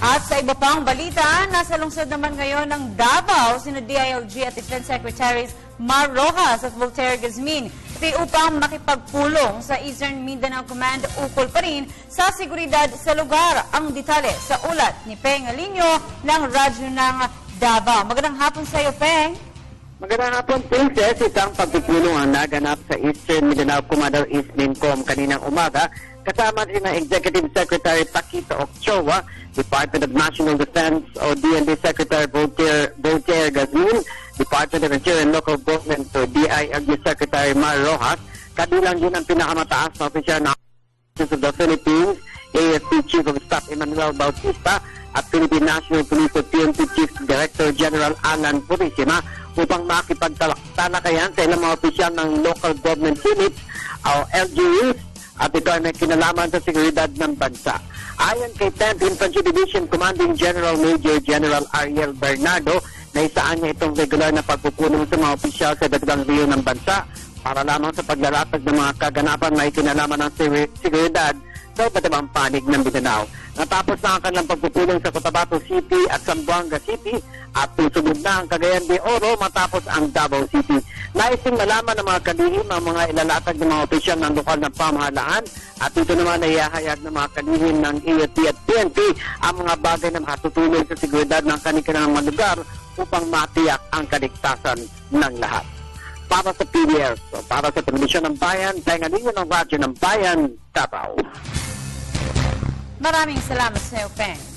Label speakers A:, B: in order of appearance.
A: At sa iba pang balita, nasa lungsod naman ngayon ng Davao sina DILG at Defense Secretaries Mar Rojas at Voltaire Gazmin. Ito upang makipagpulong sa Eastern Mindanao Command ukol pa rin sa seguridad sa lugar. Ang detalye sa ulat ni Peng Alinio ng Radyo ng Davao. Magandang hapon sa iyo, Peng.
B: Magandang hapon, Princess. Isang pagpupulong ang naganap sa Eastern Mindanao Commander East Mincom kaninang umaga. Kasama rin ang Executive Secretary Paquito Ochoa, Department of National Defense o DND Secretary Voltaire Gazmin, Department of Interior and Local Government o DILG Secretary Mar Rojas, kabilang din ang pinakamataas na opisyal ng Armed of the Philippines, AFP Chief of Staff Emmanuel Bautista, at Philippine National Police o PNP Chief Director General Alan Purisima upang makipagtalakayan sa ilang mga opisyal ng local government units o LGUs at ito ay may kinalaman sa seguridad ng bansa. Ayon kay 10th Infantry Division Commanding General Major General Ariel Bernardo, naisaan niya itong regular na pagpupulong sa mga opisyal sa dagang riyo ng bansa para lamang sa paglalatag ng mga kaganapan may kinalaman ng seguridad sa iba't ibang panig ng Mindanao. Natapos na ang kanilang pagpupulong sa Cotabato City at Zamboanga City at susunod na ang Cagayan de Oro matapos ang Davao City. Naising malaman ng mga kalihim ang mga ilalatag ng mga opisyal ng lokal na pamahalaan at ito naman ay ihahayag ng mga kalihim ng AFP at PNP ang mga bagay na makatutulong sa seguridad ng kanilang mga lugar upang matiyak ang kaligtasan ng lahat. Para sa PBS o para sa Telebisyon ng Bayan, tayo ng Radyo ng Bayan, Davao.
A: Maraming salamat sa iyo, Peng.